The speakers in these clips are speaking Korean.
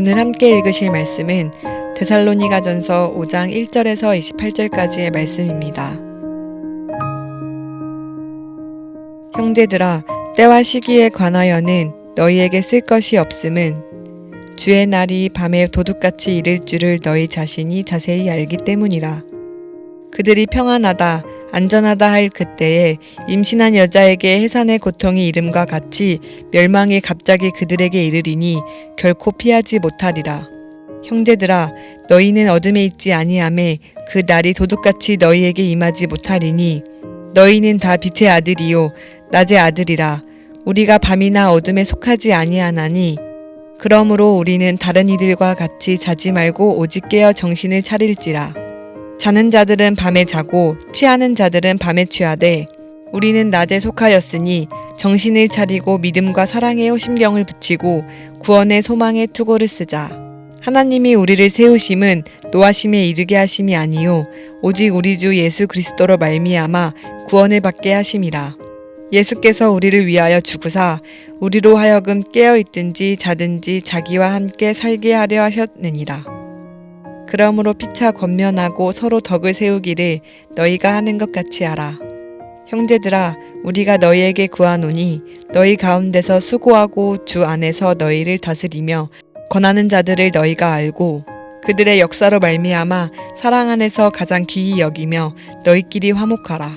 오늘 함께 읽으실 말씀은 데살로니가전서 5장 1절에서 28절까지의 말씀입니다. 형제들아, 때와 시기에 관하여는 너희에게 쓸 것이 없음은 주의 날이 밤에 도둑같이 이를 줄을 너희 자신이 자세히 알기 때문이라. 그들이 평안하다, 안전하다 할 그때에 임신한 여자에게 해산의 고통이 이름과 같이 멸망이 갑자기 그들에게 이르리니 결코 피하지 못하리라. 형제들아, 너희는 어둠에 있지 아니하매 그 날이 도둑같이 너희에게 임하지 못하리니 너희는 다 빛의 아들이요 낮의 아들이라. 우리가 밤이나 어둠에 속하지 아니하나니 그러므로 우리는 다른 이들과 같이 자지 말고 오직 깨어 정신을 차릴지라. 자는 자들은 밤에 자고 취하는 자들은 밤에 취하되 우리는 낮에 속하였으니 정신을 차리고 믿음과 사랑에 호심경을 붙이고 구원의 소망에 투구를 쓰자. 하나님이 우리를 세우심은 노하심에 이르게 하심이 아니요 오직 우리 주 예수 그리스도로 말미암아 구원을 받게 하심이라. 예수께서 우리를 위하여 죽으사 우리로 하여금 깨어있든지 자든지 자기와 함께 살게 하려 하셨느니라. 그러므로 피차 권면하고 서로 덕을 세우기를 너희가 하는 것 같이 하라. 형제들아, 우리가 너희에게 구하노니 너희 가운데서 수고하고 주 안에서 너희를 다스리며 권하는 자들을 너희가 알고 그들의 역사로 말미암아 사랑 안에서 가장 귀히 여기며 너희끼리 화목하라.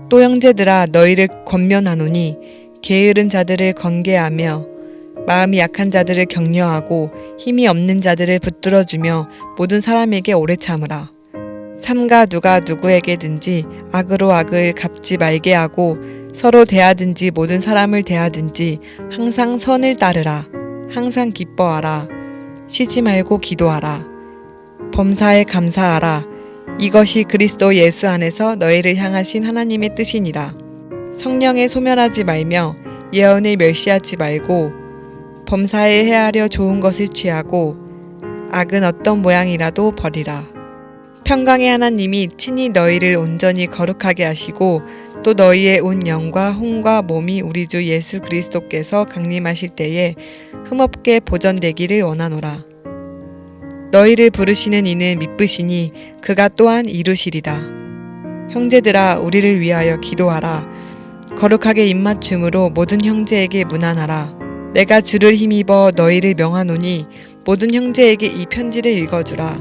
또 형제들아, 너희를 권면하노니 게으른 자들을 권계하며 마음이 약한 자들을 격려하고 힘이 없는 자들을 붙들어주며 모든 사람에게 오래 참으라. 삼가 누가 누구에게든지 악으로 악을 갚지 말게 하고 서로 대하든지 모든 사람을 대하든지 항상 선을 따르라. 항상 기뻐하라. 쉬지 말고 기도하라. 범사에 감사하라. 이것이 그리스도 예수 안에서 너희를 향하신 하나님의 뜻이니라. 성령에 소멸하지 말며 예언을 멸시하지 말고 범사에 헤아려 좋은 것을 취하고 악은 어떤 모양이라도 버리라. 평강의 하나님이 친히 너희를 온전히 거룩하게 하시고 또 너희의 온 영과 혼과 몸이 우리 주 예수 그리스도께서 강림하실 때에 흠없게 보전되기를 원하노라. 너희를 부르시는 이는 미쁘시니 그가 또한 이루시리라. 형제들아, 우리를 위하여 기도하라. 거룩하게 입맞춤으로 모든 형제에게 문안하라. 내가 주를 힘입어 너희를 명하노니 모든 형제에게 이 편지를 읽어주라.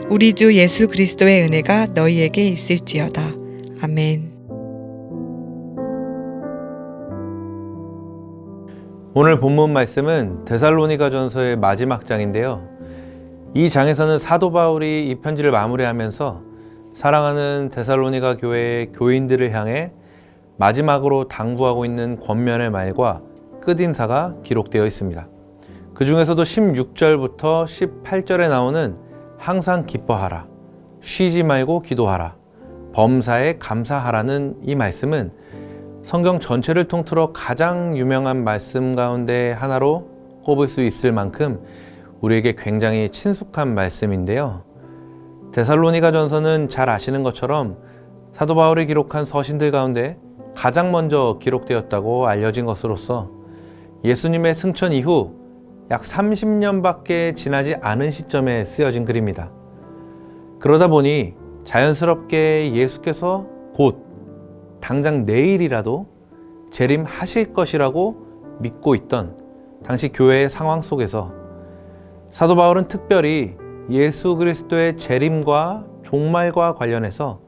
우리 주 예수 그리스도의 은혜가 너희에게 있을지어다. 아멘. 오늘 본문 말씀은 데살로니가전서의 마지막 장인데요. 이 장에서는 사도 바울이 이 편지를 마무리하면서 사랑하는 데살로니가 교회의 교인들을 향해 마지막으로 당부하고 있는 권면의 말과 끝인사가 기록되어 있습니다. 그 중에서도 16절부터 18절에 나오는 항상 기뻐하라, 쉬지 말고 기도하라, 범사에 감사하라는 이 말씀은 성경 전체를 통틀어 가장 유명한 말씀 가운데 하나로 꼽을 수 있을 만큼 우리에게 굉장히 친숙한 말씀인데요. 데살로니가 전서는 잘 아시는 것처럼 사도 바울이 기록한 서신들 가운데 가장 먼저 기록되었다고 알려진 것으로서 예수님의 승천 이후 약 30년밖에 지나지 않은 시점에 쓰여진 글입니다. 그러다 보니 자연스럽게 예수께서 곧 당장 내일이라도 재림하실 것이라고 믿고 있던 당시 교회의 상황 속에서 사도 바울은 특별히 예수 그리스도의 재림과 종말과 관련해서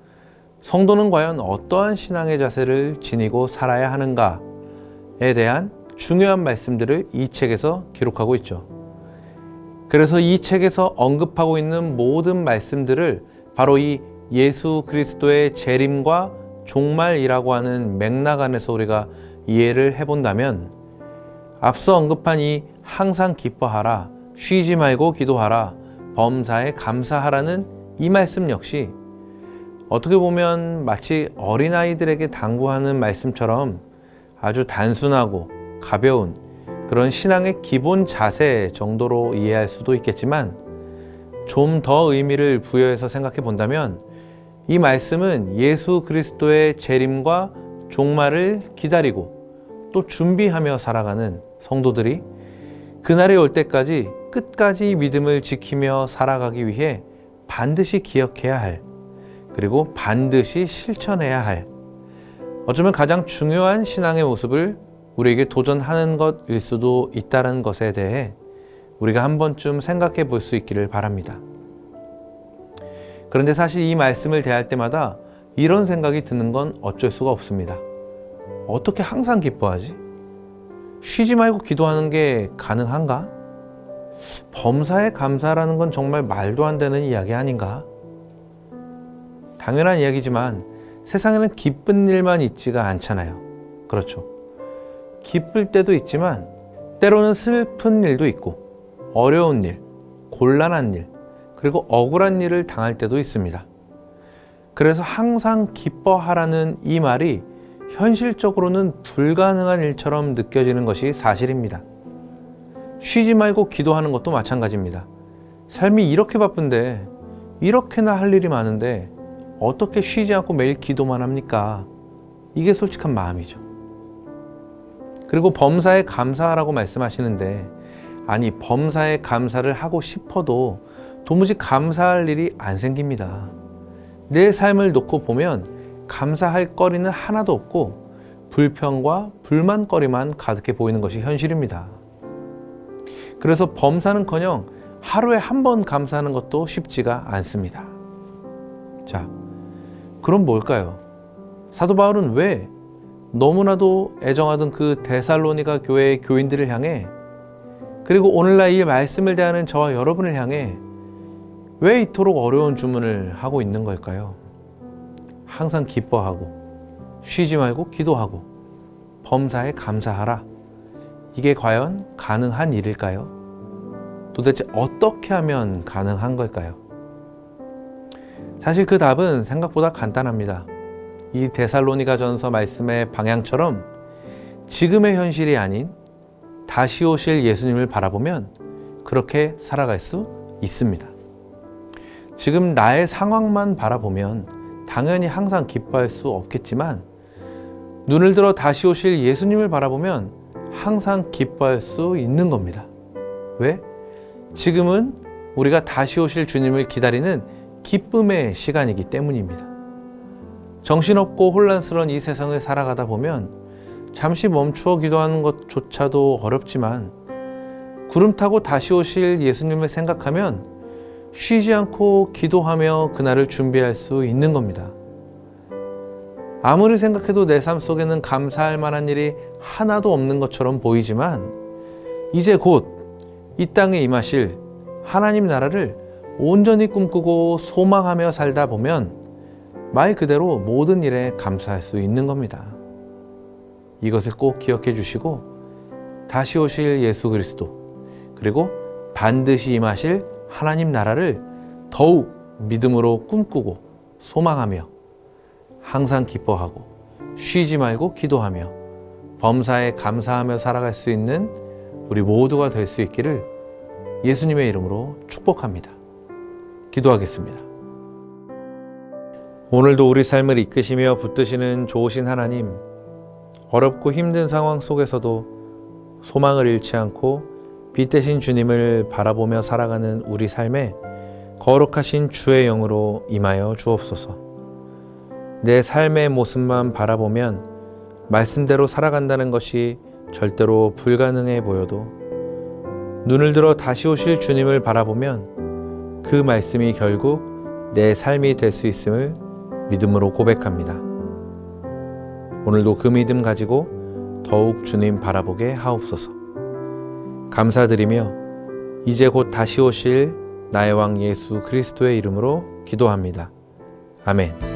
성도는 과연 어떠한 신앙의 자세를 지니고 살아야 하는가에 대한 중요한 말씀들을 이 책에서 기록하고 있죠. 그래서 이 책에서 언급하고 있는 모든 말씀들을 바로 이 예수 그리스도의 재림과 종말이라고 하는 맥락 안에서 우리가 이해를 해본다면 앞서 언급한 이 항상 기뻐하라, 쉬지 말고 기도하라, 범사에 감사하라는 이 말씀 역시 어떻게 보면 마치 어린아이들에게 당부하는 말씀처럼 아주 단순하고 가벼운 그런 신앙의 기본 자세 정도로 이해할 수도 있겠지만 좀 더 의미를 부여해서 생각해 본다면 이 말씀은 예수 그리스도의 재림과 종말을 기다리고 또 준비하며 살아가는 성도들이 그날이 올 때까지 끝까지 믿음을 지키며 살아가기 위해 반드시 기억해야 할, 그리고 반드시 실천해야 할, 어쩌면 가장 중요한 신앙의 모습을 우리에게 도전하는 것일 수도 있다는 것에 대해 우리가 한 번쯤 생각해 볼 수 있기를 바랍니다. 그런데 사실 이 말씀을 대할 때마다 이런 생각이 드는 건 어쩔 수가 없습니다. 어떻게 항상 기뻐하지? 쉬지 말고 기도하는 게 가능한가? 범사에 감사라는 건 정말 말도 안 되는 이야기 아닌가? 당연한 이야기지만 세상에는 기쁜 일만 있지가 않잖아요. 그렇죠. 기쁠 때도 있지만 때로는 슬픈 일도 있고 어려운 일, 곤란한 일, 그리고 억울한 일을 당할 때도 있습니다. 그래서 항상 기뻐하라는 이 말이 현실적으로는 불가능한 일처럼 느껴지는 것이 사실입니다. 쉬지 말고 기도하는 것도 마찬가지입니다. 삶이 이렇게 바쁜데, 이렇게나 할 일이 많은데 어떻게 쉬지 않고 매일 기도만 합니까? 이게 솔직한 마음이죠. 그리고 범사에 감사하라고 말씀하시는데, 아니, 범사에 감사를 하고 싶어도 도무지 감사할 일이 안 생깁니다. 내 삶을 놓고 보면 감사할 거리는 하나도 없고 불평과 불만거리만 가득해 보이는 것이 현실입니다. 그래서 범사는커녕 하루에 한 번 감사하는 것도 쉽지가 않습니다. 자, 그럼 뭘까요? 사도 바울은 왜 너무나도 애정하던 그 데살로니가 교회의 교인들을 향해, 그리고 오늘날 이 말씀을 대하는 저와 여러분을 향해 왜 이토록 어려운 주문을 하고 있는 걸까요? 항상 기뻐하고 쉬지 말고 기도하고 범사에 감사하라. 이게 과연 가능한 일일까요? 도대체 어떻게 하면 가능한 걸까요? 사실 그 답은 생각보다 간단합니다. 이 데살로니가전서 말씀의 방향처럼 지금의 현실이 아닌 다시 오실 예수님을 바라보면 그렇게 살아갈 수 있습니다. 지금 나의 상황만 바라보면 당연히 항상 기뻐할 수 없겠지만, 눈을 들어 다시 오실 예수님을 바라보면 항상 기뻐할 수 있는 겁니다. 왜? 지금은 우리가 다시 오실 주님을 기다리는 기쁨의 시간이기 때문입니다. 정신없고 혼란스러운 이 세상을 살아가다 보면 잠시 멈추어 기도하는 것조차도 어렵지만, 구름 타고 다시 오실 예수님을 생각하면 쉬지 않고 기도하며 그날을 준비할 수 있는 겁니다. 아무리 생각해도 내 삶 속에는 감사할 만한 일이 하나도 없는 것처럼 보이지만, 이제 곧 이 땅에 임하실 하나님 나라를 온전히 꿈꾸고 소망하며 살다 보면 말 그대로 모든 일에 감사할 수 있는 겁니다. 이것을 꼭 기억해 주시고, 다시 오실 예수 그리스도, 그리고 반드시 임하실 하나님 나라를 더욱 믿음으로 꿈꾸고 소망하며 항상 기뻐하고 쉬지 말고 기도하며 범사에 감사하며 살아갈 수 있는 우리 모두가 될 수 있기를 예수님의 이름으로 축복합니다. 기도하겠습니다. 오늘도 우리 삶을 이끄시며 붙드시는 좋으신 하나님, 어렵고 힘든 상황 속에서도 소망을 잃지 않고 빛 대신 주님을 바라보며 살아가는 우리 삶에 거룩하신 주의 영으로 임하여 주옵소서. 내 삶의 모습만 바라보면 말씀대로 살아간다는 것이 절대로 불가능해 보여도, 눈을 들어 다시 오실 주님을 바라보면 그 말씀이 결국 내 삶이 될 수 있음을 믿음으로 고백합니다. 오늘도 그 믿음 가지고 더욱 주님 바라보게 하옵소서. 감사드리며 이제 곧 다시 오실 나의 왕 예수 그리스도의 이름으로 기도합니다. 아멘.